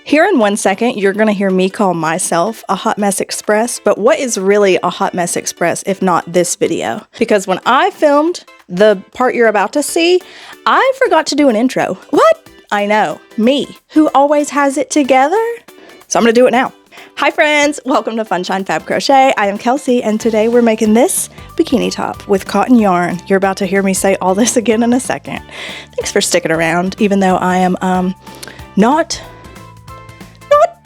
Here in 1 second, you're going to hear me call myself a Hot Mess Express, but what is really a Hot Mess Express if not this video? Because when I filmed the part you're about to see, I forgot to do an intro. What? I know, me, who always has it together. So I'm going to do it now. Hi friends, welcome to Funshine Fab Crochet. I am Kelsey and today we're making this bikini top with cotton yarn. You're about to hear me say all this again in a second. Thanks for sticking around, even though I am not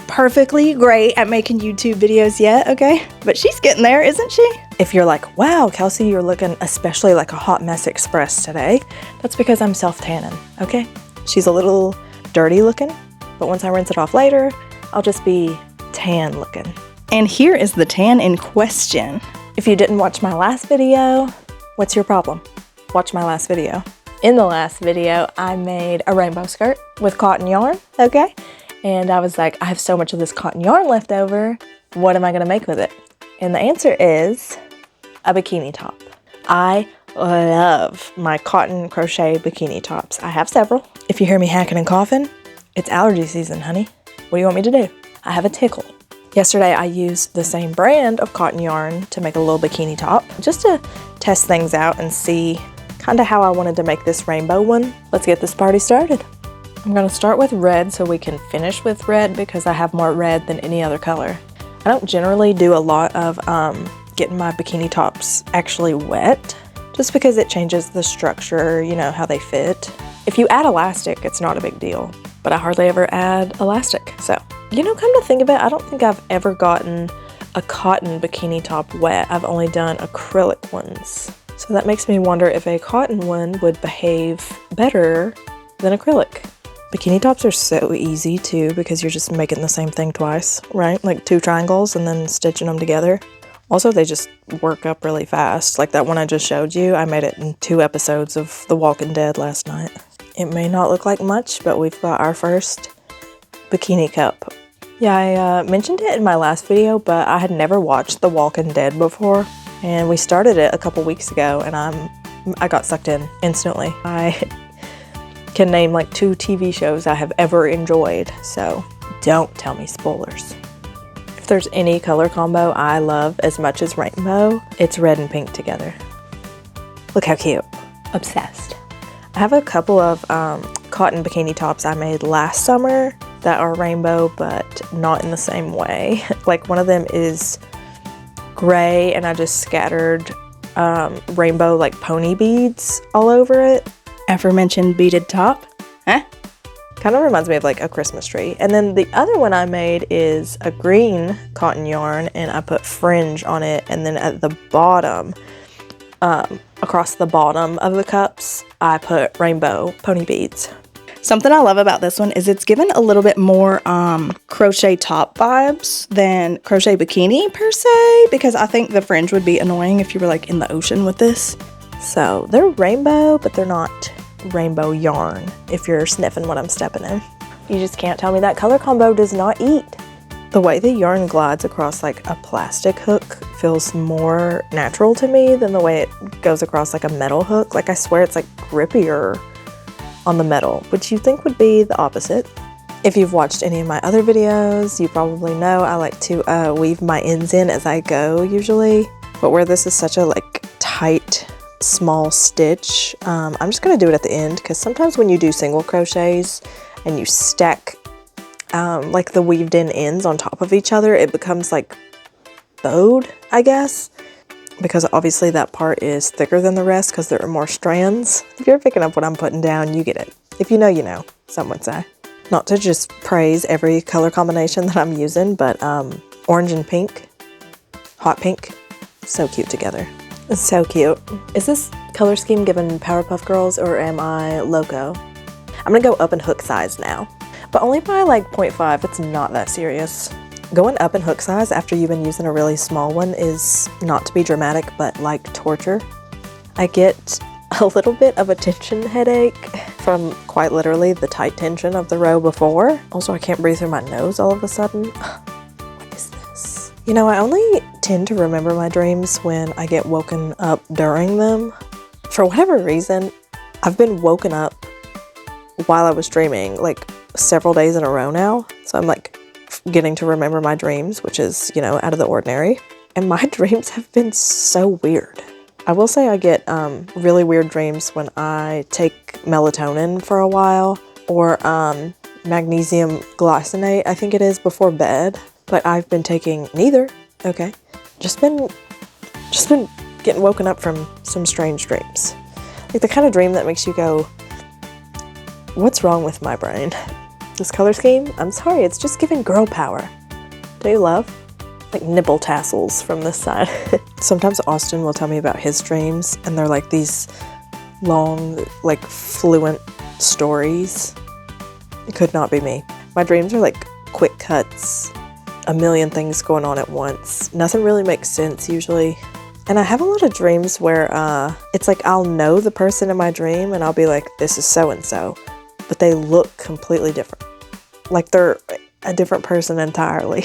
perfectly great at making YouTube videos yet, okay? But she's getting there, isn't she? If you're like, wow, Kelsey, you're looking especially like a Hot Mess Express today, that's because I'm self-tanning, okay? She's a little dirty looking, but once I rinse it off later, I'll just be tan looking. And here is the tan in question. If you didn't watch my last video, what's your problem? Watch my last video. In the last video, I made a rainbow skirt with cotton yarn, okay? And I was like, I have so much of this cotton yarn left over. What am I gonna make with it? And the answer is a bikini top. I love my cotton crochet bikini tops. I have several. If you hear me hacking and coughing, it's allergy season, honey. What do you want me to do? I have a tickle. Yesterday, I used the same brand of cotton yarn to make a little bikini top, just to test things out and see kind of how I wanted to make this rainbow one. Let's get this party started. I'm gonna start with red so we can finish with red because I have more red than any other color. I don't generally do a lot of getting my bikini tops actually wet just because it changes the structure, you know, how they fit. If you add elastic, it's not a big deal, but I hardly ever add elastic. So, you know, come to think of it, I don't think I've ever gotten a cotton bikini top wet. I've only done acrylic ones. So that makes me wonder if a cotton one would behave better than acrylic. Bikini tops are so easy too because you're just making the same thing twice, right? Like 2 triangles and then stitching them together. Also, they just work up really fast. Like that one I just showed you, I made it in 2 episodes of The Walking Dead last night. It may not look like much, but we've got our first bikini cup. Yeah, I mentioned it in my last video, but I had never watched The Walking Dead before. And we started it a couple weeks ago and I got sucked in instantly. I can name like 2 TV shows I have ever enjoyed, so don't tell me spoilers. If there's any color combo I love as much as rainbow, it's red and pink together. Look how cute. Obsessed. I have a couple of cotton bikini tops I made last summer that are rainbow, but not in the same way. Like one of them is gray and I just scattered rainbow like pony beads all over it. Aforementioned beaded top. Huh? Kind of reminds me of like a Christmas tree. And then the other one I made is a green cotton yarn and I put fringe on it, and then at the bottom, across the bottom of the cups, I put rainbow pony beads. Something I love about this one is it's given a little bit more crochet top vibes than crochet bikini per se, because I think the fringe would be annoying if you were like in the ocean with this. So they're rainbow, but they're not rainbow yarn, if you're sniffing what I'm stepping in. You just can't tell me that color combo does not eat. The way the yarn glides across like a plastic hook feels more natural to me than the way it goes across like a metal hook. Like I swear it's like grippier on the metal, which you think would be the opposite. If you've watched any of my other videos, you probably know I like to weave my ends in as I go usually, but where this is such a like tight small stitch, I'm just gonna do it at the end because sometimes when you do single crochets and you stack like the weaved in ends on top of each other, it becomes like bowed, I guess, because obviously that part is thicker than the rest because there are more strands. If you're picking up what I'm putting down, you get it. If you know, you know, some would say. Not to just praise every color combination that I'm using, but orange and pink, hot pink, so cute together. It's so cute. Is this color scheme given Powerpuff Girls or am I loco? I'm gonna go up in hook size now, but only by like 0.5. It's not that serious. Going up in hook size after you've been using a really small one is not to be dramatic, but like torture. I get a little bit of a tension headache from quite literally the tight tension of the row before. Also, I can't breathe through my nose all of a sudden. What is this? You know, I only tend to remember my dreams when I get woken up during them. For whatever reason, I've been woken up while I was dreaming like several days in a row now. So I'm like getting to remember my dreams, which is, you know, out of the ordinary. And my dreams have been so weird. I will say I get really weird dreams when I take melatonin for a while, or magnesium glycinate, I think it is, before bed. But I've been taking neither. Okay. Just been getting woken up from some strange dreams. Like the kind of dream that makes you go, what's wrong with my brain? This color scheme? I'm sorry, it's just giving girl power. Do you love? Like nipple tassels from this side. Sometimes Austin will tell me about his dreams, and they're like these long, like fluent stories. It could not be me. My dreams are like quick cuts, a million things going on at once. Nothing really makes sense usually. And I have a lot of dreams where it's like I'll know the person in my dream and I'll be like, this is so-and-so, but they look completely different. Like they're a different person entirely.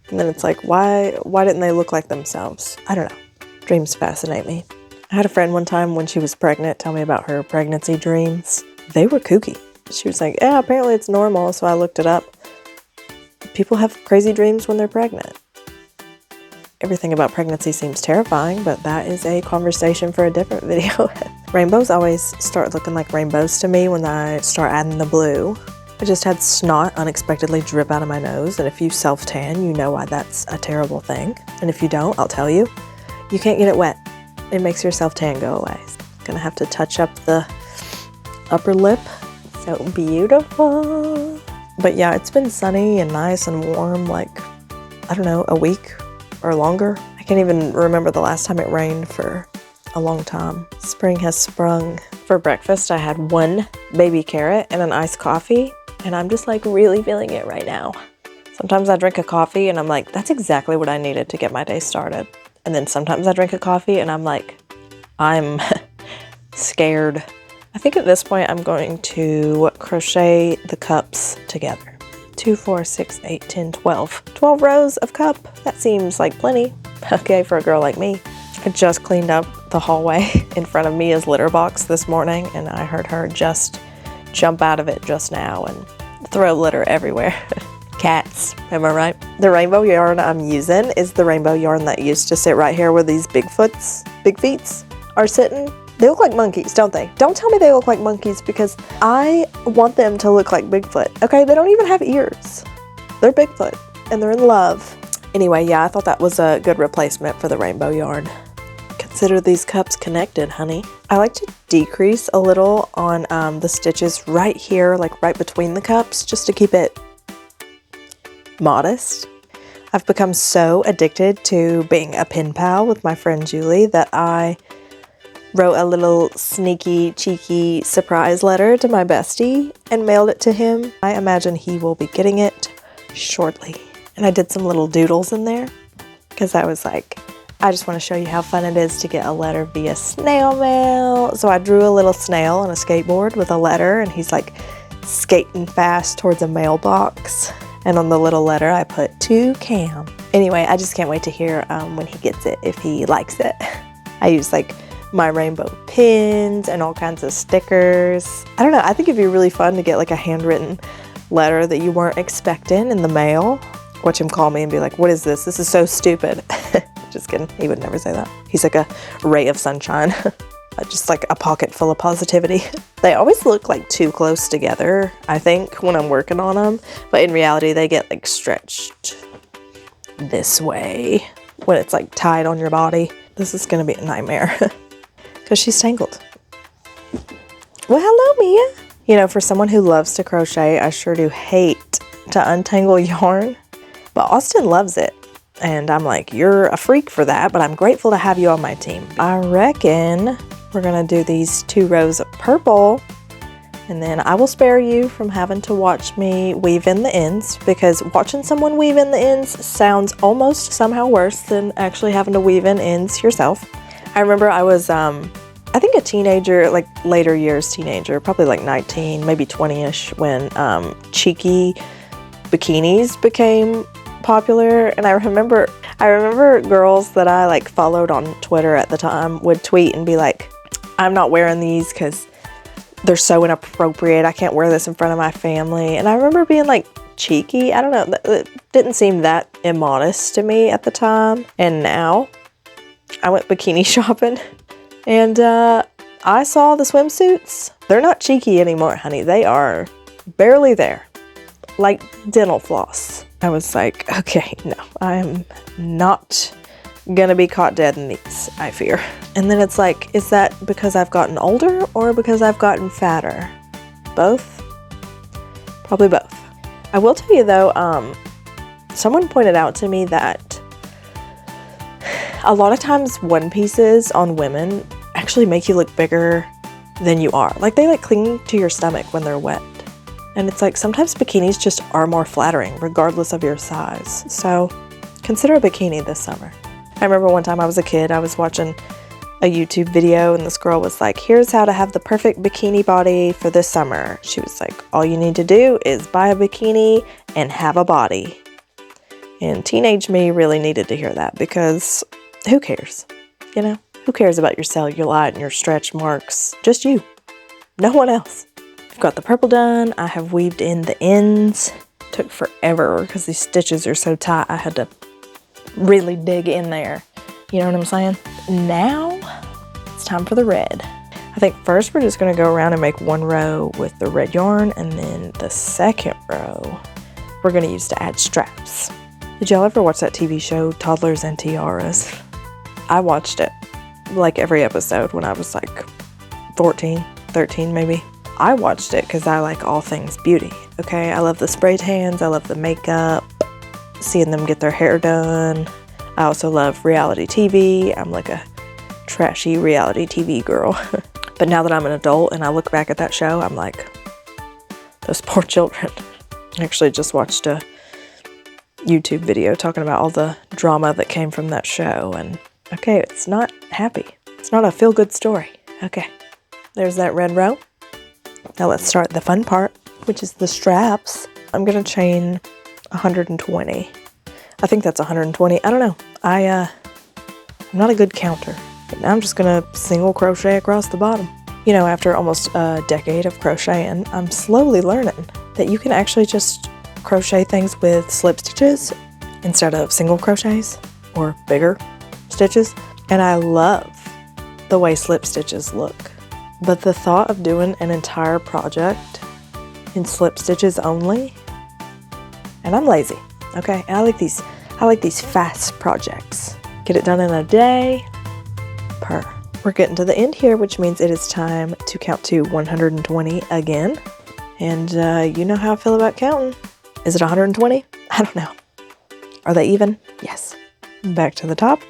And then it's like, why didn't they look like themselves? I don't know. Dreams fascinate me. I had a friend one time when she was pregnant tell me about her pregnancy dreams. They were kooky. She was like, yeah, apparently it's normal. So I looked it up. People have crazy dreams when they're pregnant. Everything about pregnancy seems terrifying, but that is a conversation for a different video. Rainbows always start looking like rainbows to me when I start adding the blue. I just had snot unexpectedly drip out of my nose, and if you self-tan, you know why that's a terrible thing. And if you don't, I'll tell you, you can't get it wet. It makes your self-tan go away. Gonna have to touch up the upper lip. So beautiful. But yeah, it's been sunny and nice and warm, like, I don't know, a week or longer. I can't even remember the last time it rained for a long time. Spring has sprung. For breakfast, I had one baby carrot and an iced coffee, and I'm just like really feeling it right now. Sometimes I drink a coffee and I'm like, that's exactly what I needed to get my day started. And then sometimes I drink a coffee and I'm like, I'm scared. I think at this point I'm going to crochet the cups together. 2, 4, 6, 8, 10, 12. 12 rows of cup. That seems like plenty. Okay, for a girl like me. I just cleaned up the hallway in front of Mia's litter box this morning, and I heard her just jump out of it just now and throw litter everywhere. Cats, am I right? The rainbow yarn I'm using is the rainbow yarn that used to sit right here where these big feets are sitting. They look like monkeys, don't they? Don't tell me they look like monkeys, because I want them to look like Bigfoot. Okay, they don't even have ears. They're Bigfoot, and they're in love. Anyway, yeah, I thought that was a good replacement for the rainbow yarn. Consider these cups connected, honey. I like to decrease a little on the stitches right here, like right between the cups, just to keep it modest. I've become so addicted to being a pen pal with my friend Julie that I wrote a little sneaky, cheeky surprise letter to my bestie and mailed it to him. I imagine he will be getting it shortly. And I did some little doodles in there because I was like, I just want to show you how fun it is to get a letter via snail mail. So I drew a little snail on a skateboard with a letter, and he's like skating fast towards a mailbox. And on the little letter, I put to Cam. Anyway, I just can't wait to hear when he gets it, if he likes it. I use like my rainbow pins and all kinds of stickers. I don't know, I think it'd be really fun to get like a handwritten letter that you weren't expecting in the mail. Watch him call me and be like, what is this? This is so stupid. Just kidding, he would never say that. He's like a ray of sunshine. Just like a pocket full of positivity. They always look like too close together, I think, when I'm working on them. But in reality, they get like stretched this way when it's like tied on your body. This is gonna be a nightmare because she's tangled. Well, hello, Mia. You know, for someone who loves to crochet, I sure do hate to untangle yarn, but Austin loves it. And I'm like, you're a freak for that, but I'm grateful to have you on my team. I reckon we're gonna do these 2 rows of purple, and then I will spare you from having to watch me weave in the ends, because watching someone weave in the ends sounds almost somehow worse than actually having to weave in ends yourself. I remember I was, I think a teenager, like later years teenager, probably like 19, maybe 20-ish, when cheeky bikinis became popular. And I remember girls that I like followed on Twitter at the time would tweet and be like, I'm not wearing these because they're so inappropriate. I can't wear this in front of my family. And I remember being like, cheeky. I don't know. It didn't seem that immodest to me at the time. And now I went bikini shopping and I saw the swimsuits. They're not cheeky anymore, honey. They are barely there. Like dental floss. I was like, okay, no, I'm not gonna be caught dead in these, I fear. And then it's like, is that because I've gotten older or because I've gotten fatter? Both? Probably both. I will tell you though, someone pointed out to me that a lot of times one pieces on women actually make you look bigger than you are. Like they like cling to your stomach when they're wet. And it's like sometimes bikinis just are more flattering regardless of your size. So consider a bikini this summer. I remember one time I was a kid, I was watching a YouTube video and this girl was like, here's how to have the perfect bikini body for this summer. She was like, all you need to do is buy a bikini and have a body. And teenage me really needed to hear that because who cares? You know, who cares about your cellulite and your stretch marks? Just you, no one else. I've got the purple done. I have weaved in the ends. Took forever because these stitches are so tight. I had to really dig in there. You know what I'm saying? Now it's time for the red. I think first we're just gonna go around and make one row with the red yarn, and then the second row we're gonna use to add straps. Did y'all ever watch that TV show, Toddlers and Tiaras? I watched it like every episode when I was like 14, 13 maybe. I watched it because I like all things beauty, okay? I love the spray tans, I love the makeup, seeing them get their hair done. I also love reality TV. I'm like a trashy reality TV girl. But now that I'm an adult and I look back at that show, I'm like, those poor children. I actually just watched a YouTube video talking about all the drama that came from that show, and okay, it's not happy. It's not a feel-good story. Okay, there's that red row. Now let's start the fun part, which is the straps. I'm gonna chain 120. I think that's 120. I don't know. I'm not a good counter. But now I'm just gonna single crochet across the bottom. You know, after almost a decade of crocheting, I'm slowly learning that you can actually just crochet things with slip stitches instead of single crochets or bigger stitches. And I love the way slip stitches look. But the thought of doing an entire project in slip stitches only, and I'm lazy, okay? And I like these fast projects. Get it done in a day, per. We're getting to the end here, which means it is time to count to 120 again. And you know how I feel about counting. Is it 120? I don't know. Are they even? Yes. Back to the top.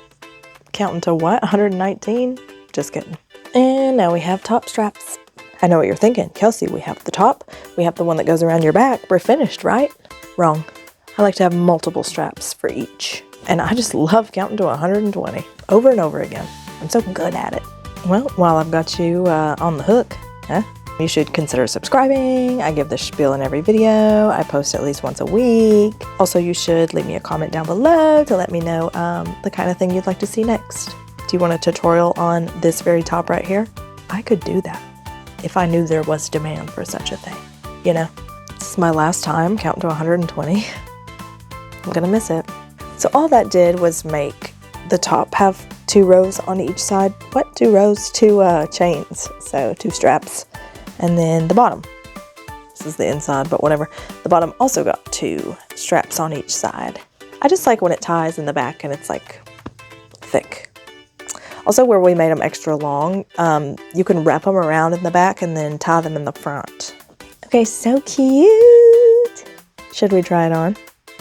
Counting to what? 119? Just kidding. And now we have top straps. I know what you're thinking. Kelsey, we have the top. We have the one that goes around your back. We're finished, right? Wrong. I like to have multiple straps for each. And I just love counting to 120 over and over again. I'm so good at it. Well, while I've got you on the hook, you should consider subscribing. I give this spiel in every video. I post at least once a week. Also, you should leave me a comment down below to let me know the kind of thing you'd like to see next. Do you want a tutorial on this very top right here? I could do that if I knew there was demand for such a thing. You know, this is my last time counting to 120. I'm gonna miss it. So all that did was make the top have 2 rows on each side. What? 2 rows? 2 chains. So 2 straps. And then the bottom. This is the inside, but whatever. The bottom also got 2 straps on each side. I just like when it ties in the back and it's like thick. Also, where we made them extra long, you can wrap them around in the back and then tie them in the front. Okay, so cute. Should we try it on?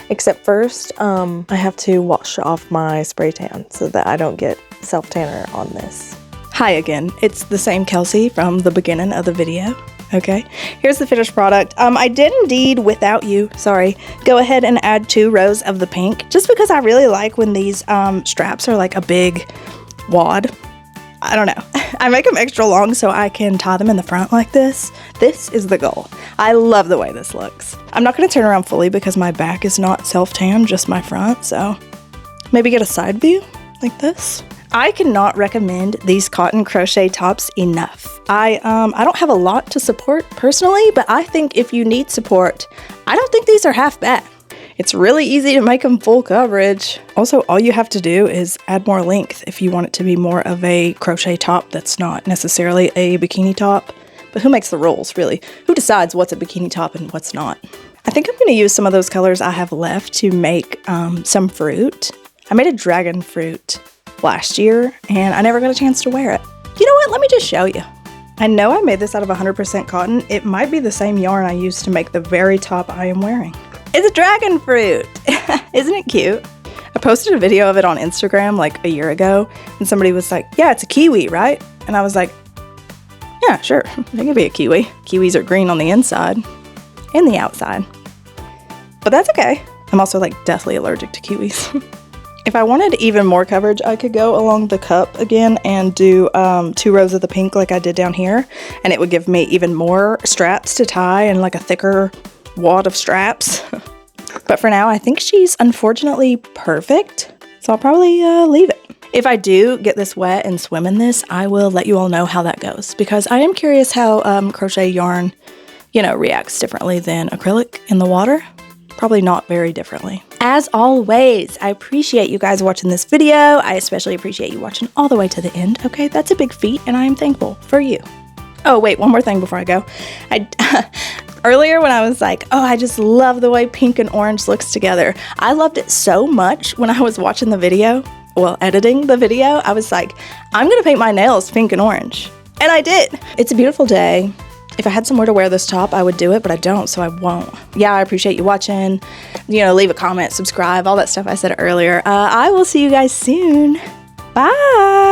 Except first, I have to wash off my spray tan so that I don't get self-tanner on this. Hi again, it's the same Kelsey from the beginning of the video. Okay, here's the finished product. I did indeed, without you, sorry, go ahead and add 2 rows of the pink, just because I really like when these straps are like a big wad. I don't know. I make them extra long so I can tie them in the front like this. This is the goal. I love the way this looks. I'm not going to turn around fully because my back is not self-tan, just my front, so maybe get a side view like this. I cannot recommend these cotton crochet tops enough. I don't have a lot to support personally, but I think if you need support, I don't think these are half bad. It's really easy to make them full coverage. Also, all you have to do is add more length if you want it to be more of a crochet top that's not necessarily a bikini top. But who makes the rules, really? Who decides what's a bikini top and what's not? I think I'm gonna use some of those colors I have left to make some fruit. I made a dragon fruit last year and I never got a chance to wear it. You know what, let me just show you. I know I made this out of 100% cotton. It might be the same yarn I used to make the very top I am wearing. It's a dragon fruit. Isn't it cute? I posted a video of it on Instagram like a year ago and somebody was like, yeah, it's a kiwi, right? And I was like, yeah, sure, it could be a kiwi. Kiwis are green on the inside and the outside. But that's okay. I'm also like deathly allergic to kiwis. If I wanted even more coverage, I could go along the cup again and do 2 rows of the pink like I did down here. And it would give me even more straps to tie and like a thicker wad of straps. But for now, I think she's unfortunately perfect. So I'll probably leave it. If I do get this wet and swim in this, I will let you all know how that goes. Because I am curious how crochet yarn, reacts differently than acrylic in the water. Probably not very differently. As always, I appreciate you guys watching this video. I especially appreciate you watching all the way to the end, okay? That's a big feat, and I am thankful for you. Oh, wait, one more thing before I go. Earlier when I was like, oh, I just love the way pink and orange looks together. I loved it so much when I was watching the video, editing the video, I was like, I'm gonna paint my nails pink and orange. And I did. It's a beautiful day. If I had somewhere to wear this top, I would do it, but I don't, so I won't. Yeah, I appreciate you watching. Leave a comment, subscribe, all that stuff I said earlier. I will see you guys soon. Bye.